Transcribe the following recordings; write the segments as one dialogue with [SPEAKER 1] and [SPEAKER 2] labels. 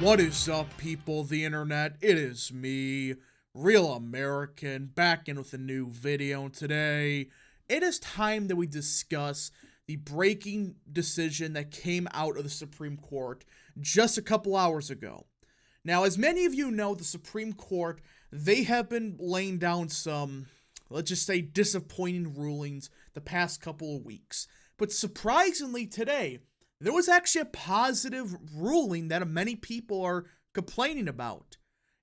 [SPEAKER 1] What is up, people of the internet? It is me, Real American, back in with a new video. And today, it is time that we discuss the breaking decision that came out of the Supreme Court just a couple hours ago. Now, as many of you know, the Supreme Court, they have been laying down some, let's just say, disappointing rulings the past couple of weeks. But surprisingly today, there was actually a positive ruling that many people are complaining about.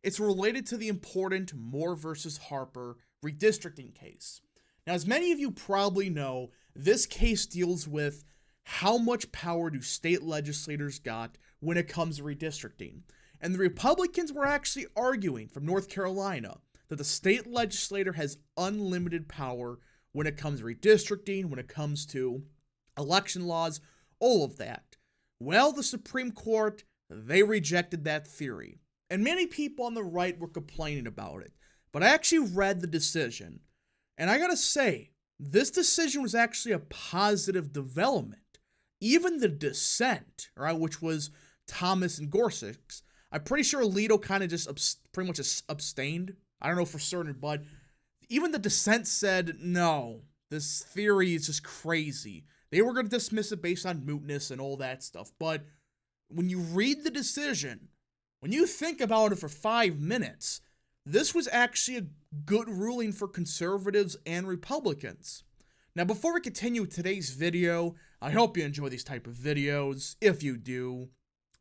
[SPEAKER 1] It's related to the important Moore versus Harper redistricting case. Now, as many of you probably know, this case deals with how much power do state legislators got when it comes to redistricting. And the Republicans were actually arguing from North Carolina that the state legislator has unlimited power when it comes to redistricting, when it comes to election laws, all of that. Well, the Supreme Court, they rejected that theory. And many people on the right were complaining about it. But I actually read the decision. And I gotta say, this decision was actually a positive development. Even the dissent, right, which was Thomas and Gorsuch's, I'm pretty sure Alito kind of just pretty much abstained. I don't know for certain, but even the dissent said, no, this theory is just crazy. They were going to dismiss it based on mootness and all that stuff. But when you read the decision, when you think about it for 5 minutes, this was actually a good ruling for conservatives and Republicans. Now, before we continue today's video, I hope you enjoy these type of videos. If you do,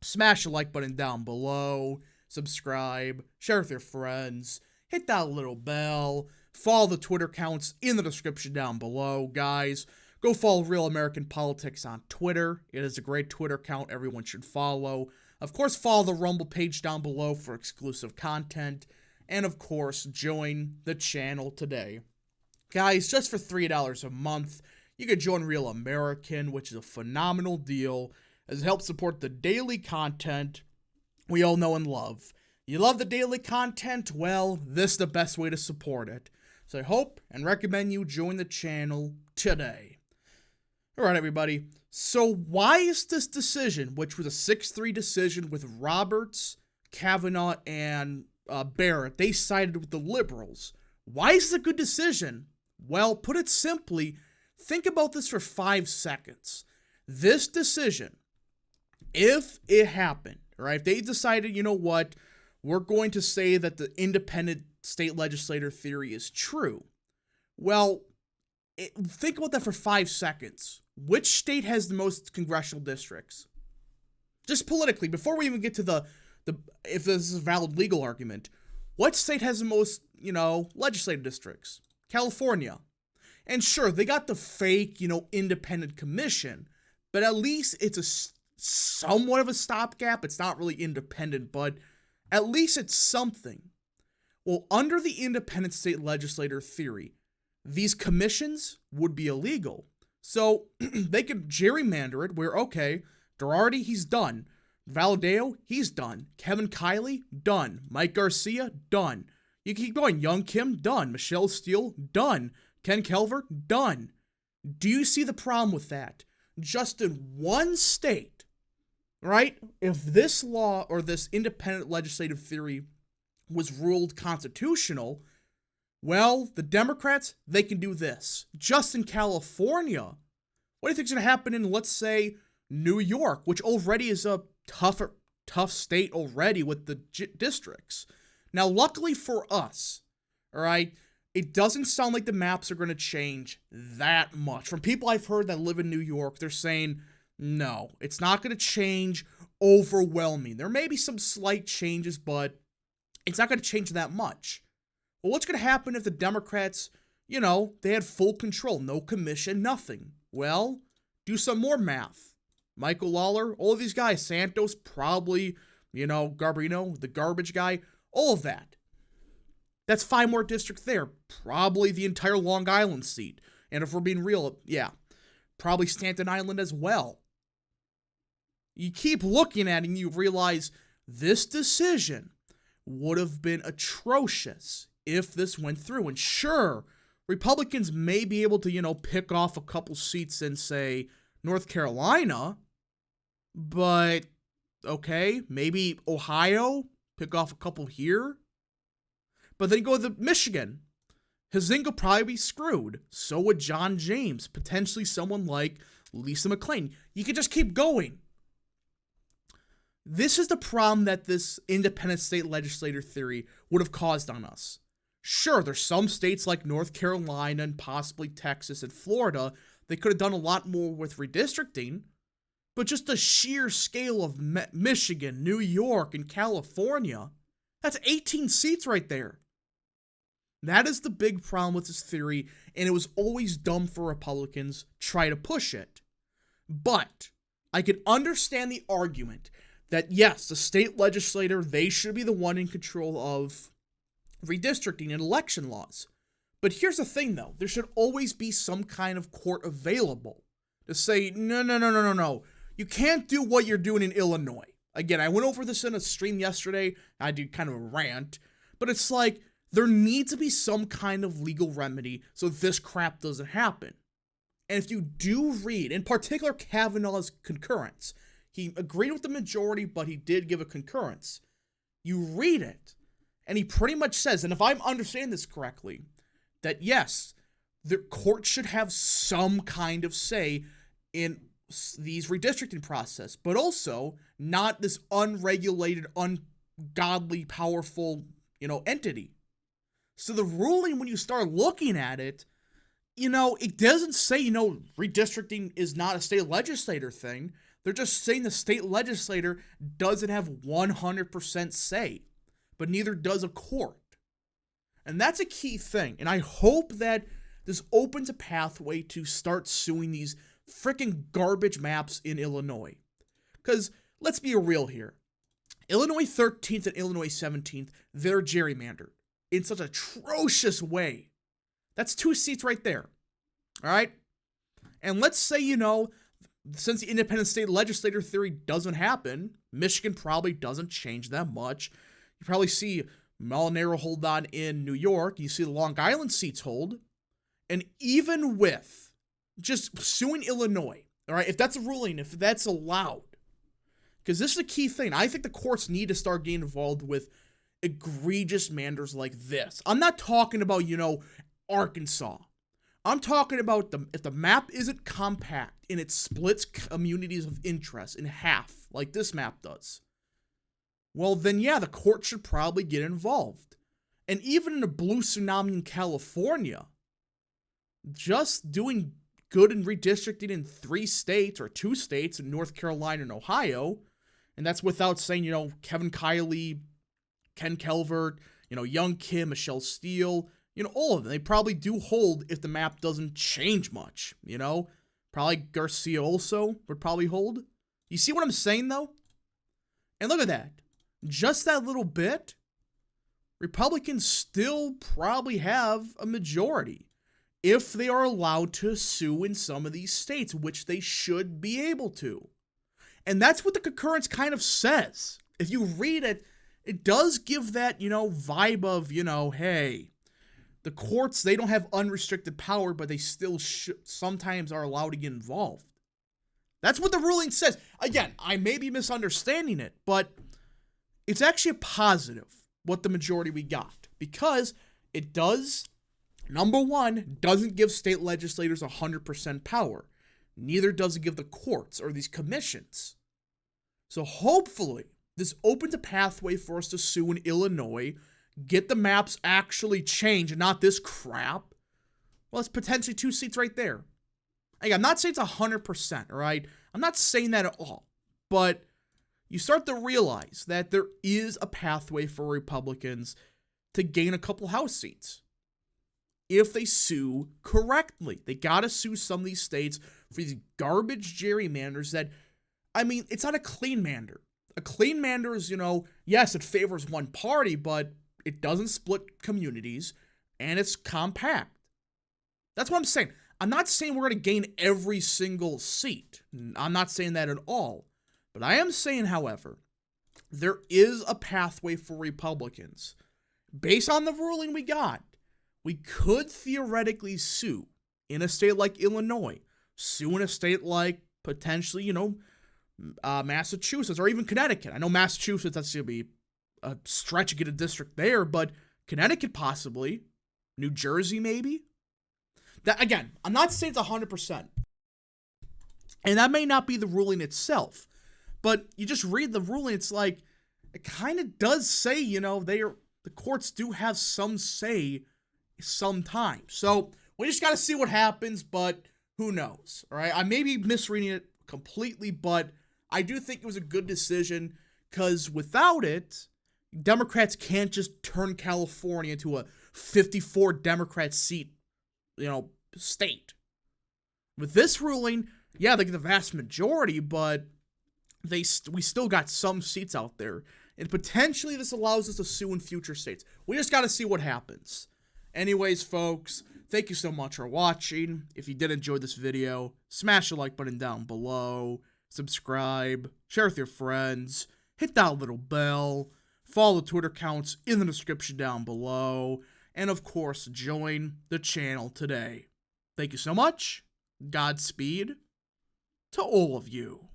[SPEAKER 1] smash the like button down below, subscribe, share with your friends, hit that little bell, follow the Twitter accounts in the description down below, guys. Go follow Real American Politics on Twitter. It is a great Twitter account everyone should follow. Of course, follow the Rumble page down below for exclusive content. And of course, join the channel today. Guys, just for $3 a month, you can join Real American, which is a phenomenal deal, as it helps support the daily content we all know and love. You love the daily content? Well, this is the best way to support it. So I hope and recommend you join the channel today. Alright, everybody, so why is this decision, which was a 6-3 decision with Roberts, Kavanaugh, and Barrett, they sided with the liberals. Why is this a good decision? Well, put it simply, think about this for 5 seconds. This decision, if it happened, right, if they decided, you know what, we're going to say that the independent state legislator theory is true, well, think about that for 5 seconds. Which state has the most congressional districts? Just politically, before we even get to the if this is a valid legal argument, what state has the most, legislative districts? California. And sure, they got the fake, independent commission, but at least it's a somewhat of a stopgap. It's not really independent, but at least it's something. Well, under the independent state legislator theory, these commissions would be illegal. So they could gerrymander it where, okay, Girardi, he's done. Valadao, he's done. Kevin Kiley, done. Mike Garcia, done. You keep going. Young Kim, done. Michelle Steele, done. Ken Calvert, done. Do you see the problem with that? Just in one state, right? If this law or this independent legislative theory was ruled constitutional, well, the Democrats, they can do this. Just in California, what do you think is going to happen in, let's say, New York, which already is a tough state already with the districts? Now, luckily for us, all right, it doesn't sound like the maps are going to change that much. From people I've heard that live in New York, they're saying, no, it's not going to change overwhelming. There may be some slight changes, but it's not going to change that much. Well, what's going to happen if the Democrats, they had full control, no commission, nothing? Well, do some more math. Michael Lawler, all of these guys, Santos, probably, Garbarino, the garbage guy, all of that. That's 5 more districts there. Probably the entire Long Island seat. And if we're being real, yeah, probably Staten Island as well. You keep looking at it and you realize this decision would have been atrocious if this went through. And sure, Republicans may be able to, pick off a couple seats in, say, North Carolina, but Okay, maybe Ohio, pick off a couple here. But then you go to Michigan. Huizenga will probably be screwed. So would John James, potentially someone like Lisa McClain. You could just keep going. This is the problem that this independent state legislator theory would have caused on us. Sure, there's some states like North Carolina and possibly Texas and Florida that could have done a lot more with redistricting, but just the sheer scale of Michigan, New York, and California, that's 18 seats right there. That is the big problem with this theory, and it was always dumb for Republicans to try to push it. But I could understand the argument that yes, the state legislator, they should be the one in control of redistricting and election laws. But here's the thing though, there should always be some kind of court available to say, no. You can't do what you're doing in Illinois. Again, I went over this in a stream yesterday. I did kind of a rant, but it's like, there needs to be some kind of legal remedy so this crap doesn't happen. And if you do read, in particular Kavanaugh's concurrence, he agreed with the majority, but he did give a concurrence. You read it, and he pretty much says, and if I'm understanding this correctly, that yes, the court should have some kind of say in these redistricting process, but also not this unregulated, ungodly, powerful, entity. So the ruling, when you start looking at it, it doesn't say, redistricting is not a state legislator thing. They're just saying the state legislator doesn't have 100% say, but neither does a court. And that's a key thing. And I hope that this opens a pathway to start suing these freaking garbage maps in Illinois. Because let's be real here. Illinois 13th and Illinois 17th, they're gerrymandered in such an atrocious way. That's 2 seats right there. All right? And let's say, since the independent state legislator theory doesn't happen, Michigan probably doesn't change that much. You probably see Molinaro hold on in New York. You see the Long Island seats hold. And even with just suing Illinois, all right, if that's a ruling, if that's allowed, because this is a key thing. I think the courts need to start getting involved with egregious manders like this. I'm not talking about, Arkansas. I'm talking about if the map isn't compact and it splits communities of interest in half, like this map does, well then yeah, the court should probably get involved. And even in a blue tsunami in California, just doing good in redistricting in 3 states or 2 states in North Carolina and Ohio, and that's without saying, Kevin Kiley, Ken Calvert, Young Kim, Michelle Steele, all of them. They probably do hold if the map doesn't change much, Probably Garcia also would probably hold. You see what I'm saying, though? And look at that. Just that little bit, Republicans still probably have a majority if they are allowed to sue in some of these states, which they should be able to. And that's what the concurrence kind of says. If you read it, it does give that, vibe of, hey, the courts, they don't have unrestricted power, but they still sometimes are allowed to get involved. That's what the ruling says. Again, I may be misunderstanding it, but it's actually a positive what the majority we got, because it does, number one, doesn't give state legislators 100% power. Neither does it give the courts or these commissions. So hopefully, this opens a pathway for us to sue in Illinois, get the maps actually changed and not this crap. Well, it's potentially 2 seats right there. Again, I'm not saying it's 100%, all right? I'm not saying that at all. But you start to realize that there is a pathway for Republicans to gain a couple House seats if they sue correctly. They gotta sue some of these states for these garbage gerrymanders that, it's not a clean mander. A clean mander is, yes, it favors one party, but it doesn't split communities, and it's compact. That's what I'm saying. I'm not saying we're going to gain every single seat. I'm not saying that at all. But I am saying, however, there is a pathway for Republicans. Based on the ruling we got, we could theoretically sue in a state like Illinois, sue in a state like potentially, Massachusetts, or even Connecticut. I know Massachusetts, that's going to be a stretch to get a district there, but Connecticut possibly. New Jersey maybe. That, again, I'm not saying it's 100%. And that may not be the ruling itself. But you just read the ruling, it's like, it kind of does say, the courts do have some say sometimes. So we just got to see what happens, but who knows, all right? I may be misreading it completely, but I do think it was a good decision, because without it, Democrats can't just turn California into a 54 Democrat seat, state. With this ruling, yeah, they get the vast majority, but we still got some seats out there. And potentially this allows us to sue in future states. We just got to see what happens. Anyways, folks, thank you so much for watching. If you did enjoy this video, smash the like button down below, subscribe, share with your friends, hit that little bell, follow the Twitter accounts in the description down below, and of course, join the channel today. Thank you so much. Godspeed to all of you.